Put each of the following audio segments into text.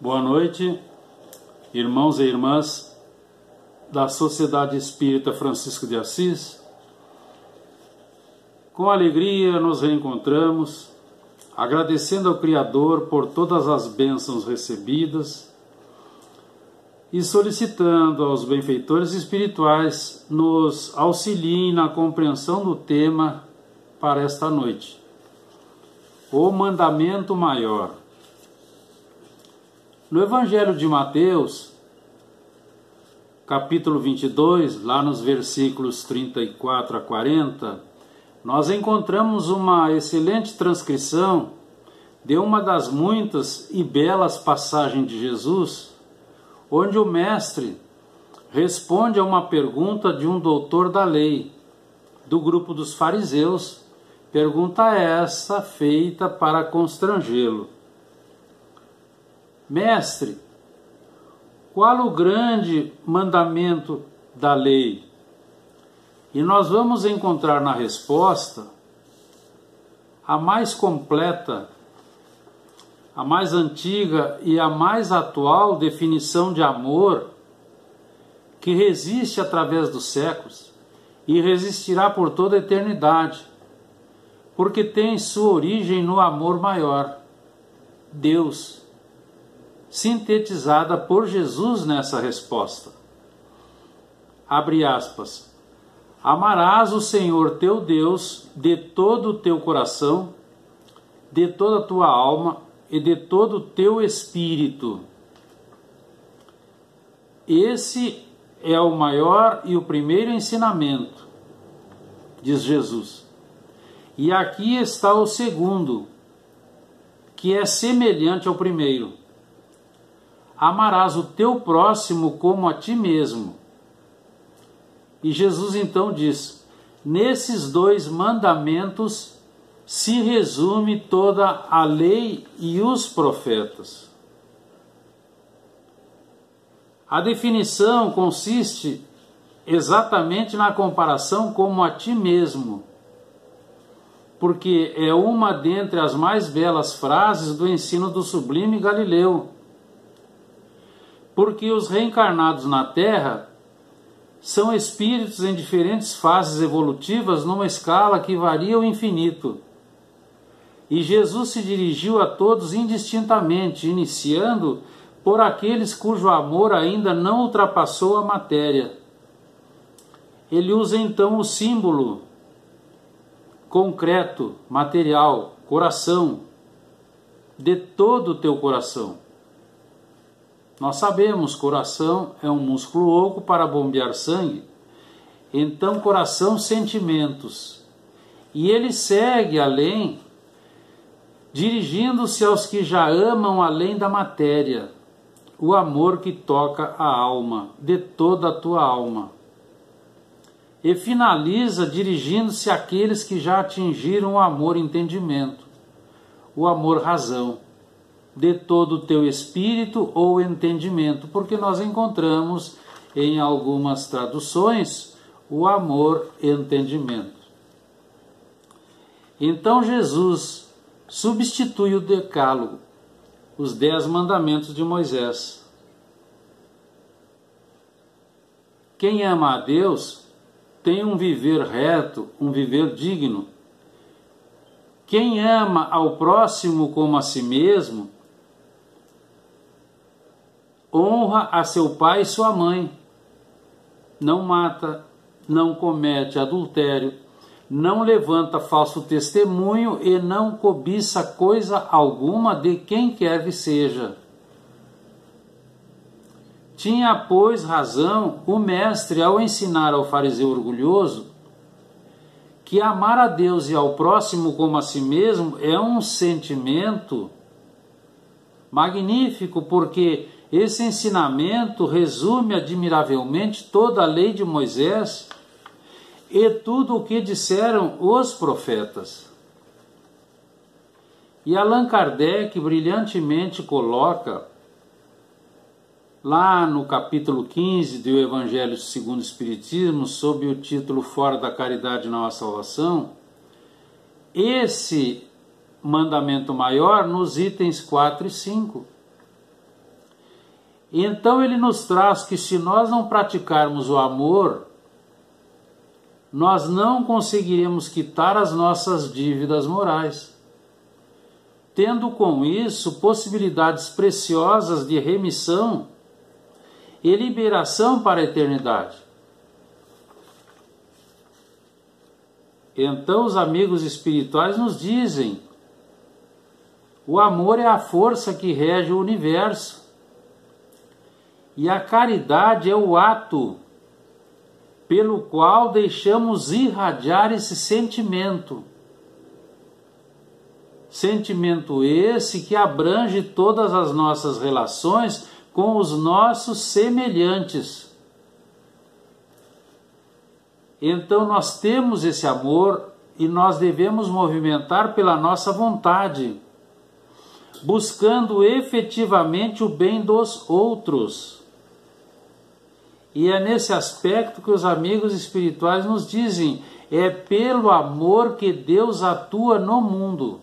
Boa noite, irmãos e irmãs da Sociedade Espírita Francisco de Assis. Com alegria nos reencontramos, agradecendo ao Criador por todas as bênçãos recebidas e solicitando aos benfeitores espirituais nos auxiliem na compreensão do tema para esta noite: o mandamento maior. No Evangelho de Mateus, capítulo 22, lá nos versículos 34 a 40, nós encontramos uma excelente transcrição de uma das muitas e belas passagens de Jesus, onde o mestre responde a uma pergunta de um doutor da lei, do grupo dos fariseus, pergunta essa feita para constrangê-lo: Mestre, qual o grande mandamento da lei? E nós vamos encontrar na resposta a mais completa, a mais antiga e a mais atual definição de amor que resiste através dos séculos e resistirá por toda a eternidade, porque tem sua origem no amor maior, Deus, sintetizada por Jesus nessa resposta. Abre aspas. Amarás o Senhor teu Deus de todo o teu coração, de toda a tua alma e de todo o teu espírito. Esse é o maior e o primeiro ensinamento, diz Jesus. E aqui está o segundo, que é semelhante ao primeiro. Amarás o teu próximo como a ti mesmo. E Jesus então diz: nesses dois mandamentos se resume toda a lei e os profetas. A definição consiste exatamente na comparação como a ti mesmo, porque é uma dentre as mais belas frases do ensino do sublime Galileu. Porque os reencarnados na Terra são espíritos em diferentes fases evolutivas numa escala que varia ao infinito. E Jesus se dirigiu a todos indistintamente, iniciando por aqueles cujo amor ainda não ultrapassou a matéria. Ele usa então o símbolo concreto, material, coração, de todo o teu coração. Nós sabemos, coração é um músculo oco para bombear sangue. Então, coração, sentimentos. E ele segue além, dirigindo-se aos que já amam além da matéria, o amor que toca a alma, de toda a tua alma. E finaliza dirigindo-se àqueles que já atingiram o amor entendimento, o amor razão, de todo o teu espírito ou entendimento, porque nós encontramos em algumas traduções o amor entendimento. Então Jesus substitui o decálogo, os 10 mandamentos de Moisés. Quem ama a Deus tem um viver reto, um viver digno. Quem ama ao próximo como a si mesmo honra a seu pai e sua mãe, não mata, não comete adultério, não levanta falso testemunho e não cobiça coisa alguma de quem quer que seja. Tinha, pois, razão o mestre ao ensinar ao fariseu orgulhoso que amar a Deus e ao próximo como a si mesmo é um sentimento magnífico, porque esse ensinamento resume admiravelmente toda a lei de Moisés e tudo o que disseram os profetas. E Allan Kardec brilhantemente coloca, lá no capítulo 15 do Evangelho segundo o Espiritismo, sob o título Fora da Caridade não há salvação, esse mandamento maior nos itens 4 e 5. Então ele nos traz que se nós não praticarmos o amor, nós não conseguiremos quitar as nossas dívidas morais, tendo com isso possibilidades preciosas de remissão e liberação para a eternidade. Então os amigos espirituais nos dizem: o amor é a força que rege o universo, e a caridade é o ato pelo qual deixamos irradiar esse sentimento. Sentimento esse que abrange todas as nossas relações com os nossos semelhantes. Então nós temos esse amor e nós devemos movimentar pela nossa vontade, buscando efetivamente o bem dos outros. E é nesse aspecto que os amigos espirituais nos dizem: é pelo amor que Deus atua no mundo.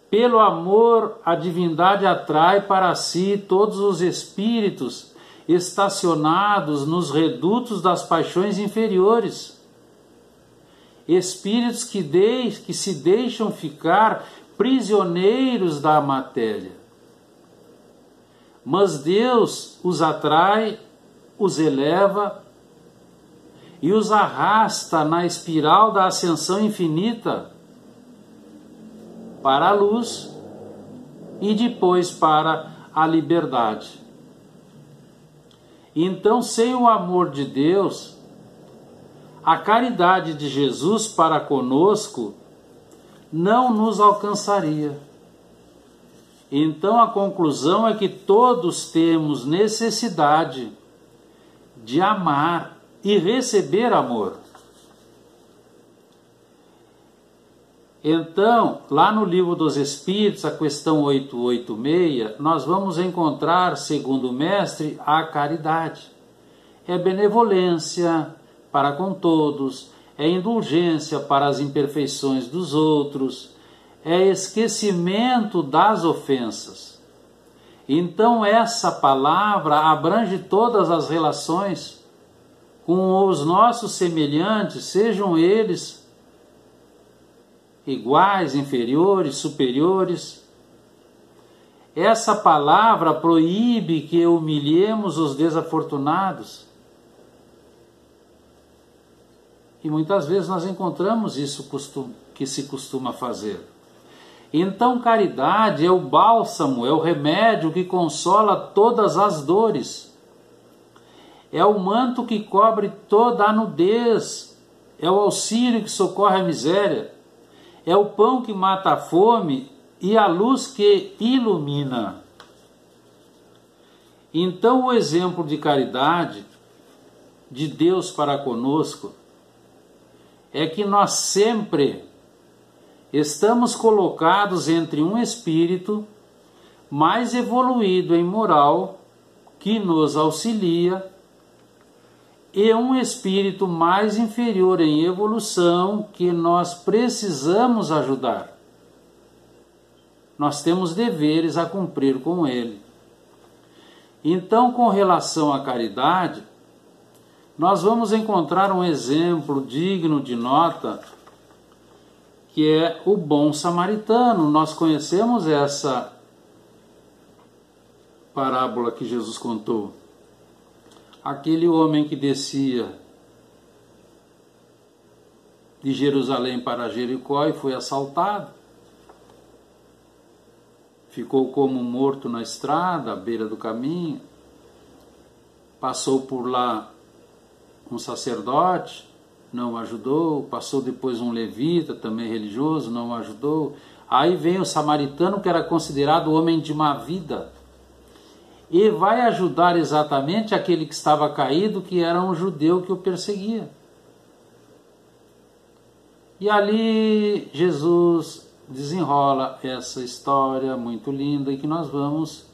Pelo amor, a divindade atrai para si todos os espíritos estacionados nos redutos das paixões inferiores. Espíritos que se deixam ficar prisioneiros da matéria. Mas Deus os atrai, os eleva e os arrasta na espiral da ascensão infinita para a luz e depois para a liberdade. Então, sem o amor de Deus, a caridade de Jesus para conosco não nos alcançaria. Então a conclusão é que todos temos necessidade de amar e receber amor. Então, lá no Livro dos Espíritos, a questão 886, nós vamos encontrar, segundo o mestre, a caridade. É benevolência para com todos, é indulgência para as imperfeições dos outros, é esquecimento das ofensas. Então essa palavra abrange todas as relações com os nossos semelhantes, sejam eles iguais, inferiores, superiores. Essa palavra proíbe que humilhemos os desafortunados. E muitas vezes nós encontramos isso que se costuma fazer. Então caridade é o bálsamo, é o remédio que consola todas as dores. É o manto que cobre toda a nudez. É o auxílio que socorre a miséria. É o pão que mata a fome e a luz que ilumina. Então o exemplo de caridade de Deus para conosco é que nós sempre estamos colocados entre um espírito mais evoluído em moral, que nos auxilia, e um espírito mais inferior em evolução, que nós precisamos ajudar. Nós temos deveres a cumprir com ele. Então, com relação à caridade, nós vamos encontrar um exemplo digno de nota, que é o bom samaritano. Nós conhecemos essa parábola que Jesus contou. Aquele homem que descia de Jerusalém para Jericó e foi assaltado. Ficou como morto na estrada, à beira do caminho. Passou por lá um sacerdote, não o ajudou. Passou depois um levita, também religioso, não o ajudou. Aí vem o samaritano, que era considerado homem de má vida, e vai ajudar exatamente aquele que estava caído, que era um judeu que o perseguia. E ali Jesus desenrola essa história muito linda e que nós vamos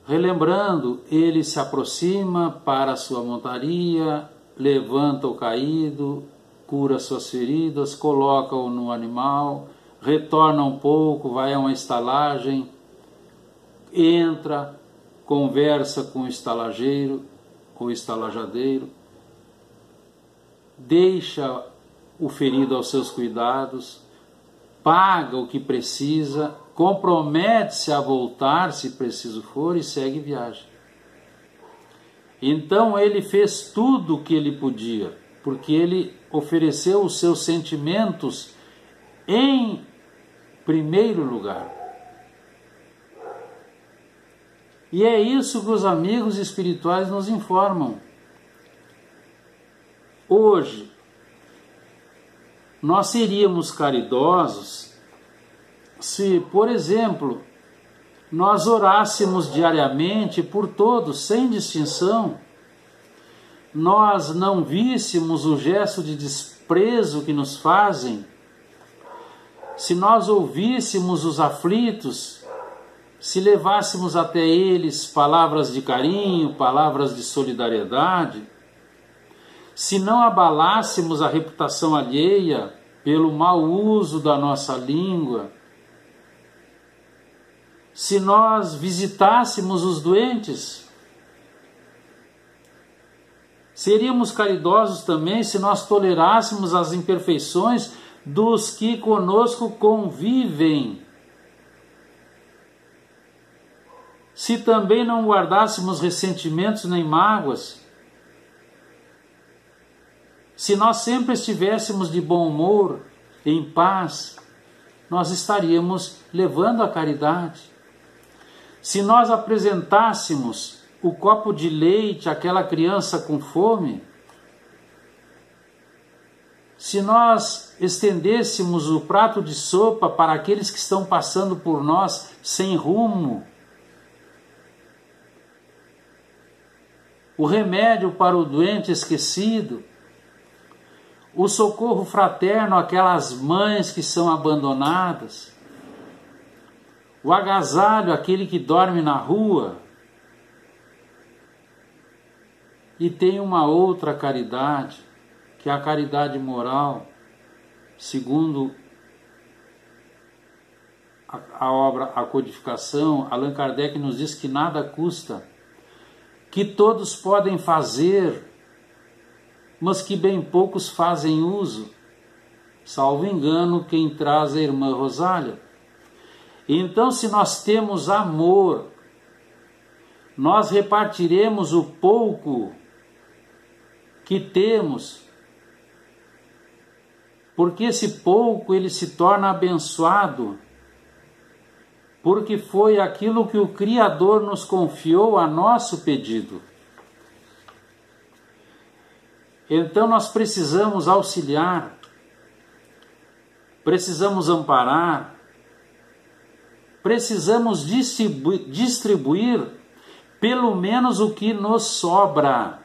relembrando. Ele se aproxima para a sua montaria, levanta o caído, cura suas feridas, coloca-o no animal, retorna um pouco, vai a uma estalagem, entra, conversa com o estalageiro ou estalajadeiro, deixa o ferido aos seus cuidados, paga o que precisa, compromete-se a voltar se preciso for e segue viagem. Então ele fez tudo o que ele podia, porque ele ofereceu os seus sentimentos em primeiro lugar. E é isso que os amigos espirituais nos informam. Hoje, nós seríamos caridosos se, por exemplo, nós orássemos diariamente por todos, sem distinção, nós não víssemos o gesto de desprezo que nos fazem, se nós ouvíssemos os aflitos, se levássemos até eles palavras de carinho, palavras de solidariedade, se não abalássemos a reputação alheia pelo mau uso da nossa língua, se nós visitássemos os doentes, seríamos caridosos também se nós tolerássemos as imperfeições dos que conosco convivem, se também não guardássemos ressentimentos nem mágoas, se nós sempre estivéssemos de bom humor, em paz, nós estaríamos levando a caridade. Se nós apresentássemos o copo de leite àquela criança com fome, se nós estendêssemos o prato de sopa para aqueles que estão passando por nós sem rumo, o remédio para o doente esquecido, o socorro fraterno àquelas mães que são abandonadas, o agasalho àquele que dorme na rua. E tem uma outra caridade, que é a caridade moral, segundo a obra A Codificação. Allan Kardec nos diz que nada custa, que todos podem fazer, mas que bem poucos fazem uso, salvo engano quem traz a irmã Rosália. Então, se nós temos amor, nós repartiremos o pouco que temos, porque esse pouco ele se torna abençoado, porque foi aquilo que o Criador nos confiou a nosso pedido. Então nós precisamos auxiliar, precisamos amparar, precisamos distribuir pelo menos o que nos sobra.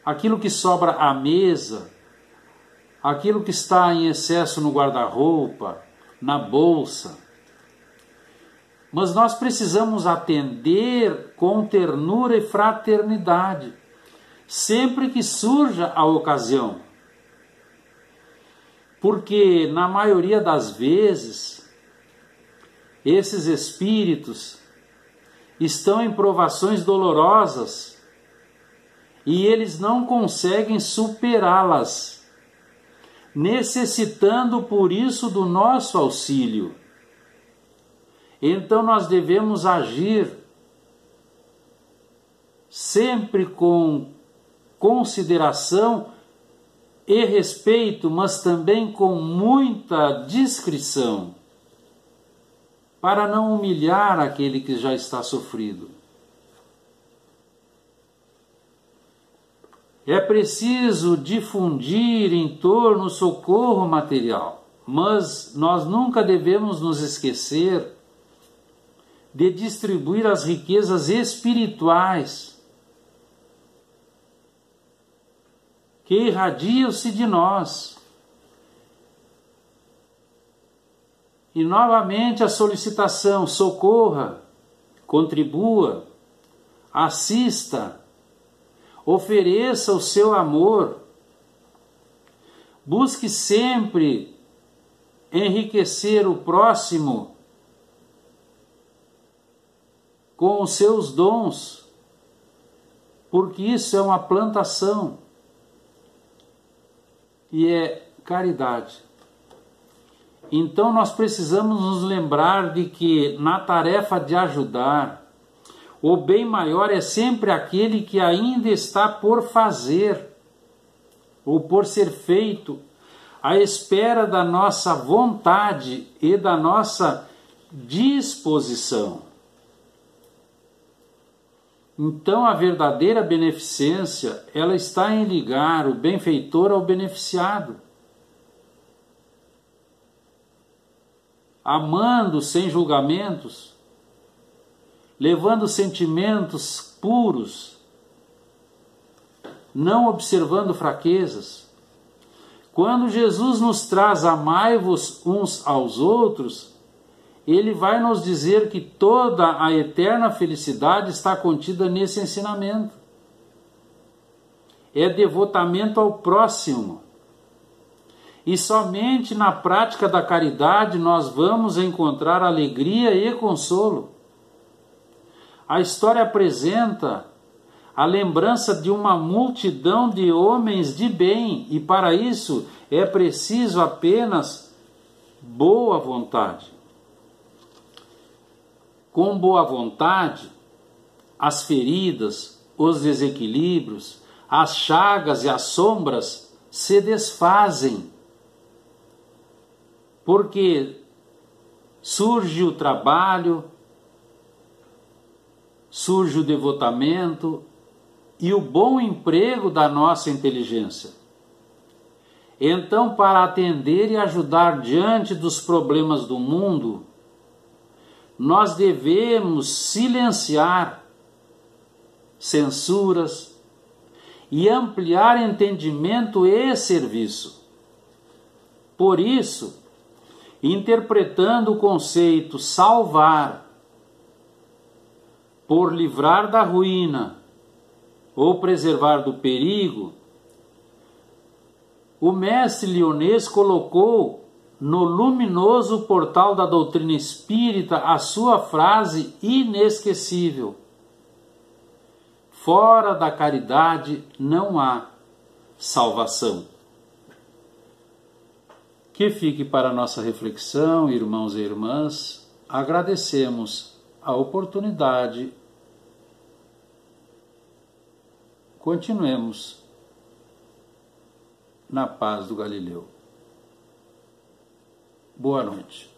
Aquilo que sobra à mesa, aquilo que está em excesso no guarda-roupa, na bolsa. Mas nós precisamos atender com ternura e fraternidade, sempre que surja a ocasião. Porque, na maioria das vezes, esses espíritos estão em provações dolorosas e eles não conseguem superá-las, necessitando por isso do nosso auxílio. Então nós devemos agir sempre com consideração e respeito, mas também com muita discrição, para não humilhar aquele que já está sofrido. É preciso difundir em torno o socorro material, mas nós nunca devemos nos esquecer de distribuir as riquezas espirituais que irradiam-se de nós. E novamente a solicitação: socorra, contribua, assista, ofereça o seu amor, busque sempre enriquecer o próximo com os seus dons, porque isso é uma plantação e é caridade. Então nós precisamos nos lembrar de que na tarefa de ajudar, o bem maior é sempre aquele que ainda está por fazer ou por ser feito, à espera da nossa vontade e da nossa disposição. Então a verdadeira beneficência, ela está em ligar o benfeitor ao beneficiado, amando sem julgamentos, levando sentimentos puros, não observando fraquezas. Quando Jesus nos traz amai-vos uns aos outros, Ele vai nos dizer que toda a eterna felicidade está contida nesse ensinamento. É devotamento ao próximo. E somente na prática da caridade nós vamos encontrar alegria e consolo. A história apresenta a lembrança de uma multidão de homens de bem, e para isso é preciso apenas boa vontade. Com boa vontade, as feridas, os desequilíbrios, as chagas e as sombras se desfazem, porque surge o trabalho, surge o devotamento e o bom emprego da nossa inteligência. Então, para atender e ajudar diante dos problemas do mundo, nós devemos silenciar censuras e ampliar entendimento e serviço. Por isso, interpretando o conceito salvar por livrar da ruína ou preservar do perigo, o mestre Lyonês colocou no luminoso portal da doutrina espírita a sua frase inesquecível: fora da caridade não há salvação. Que fique para a nossa reflexão, irmãos e irmãs. Agradecemos a oportunidade. Continuemos na paz do Galileu. Boa noite.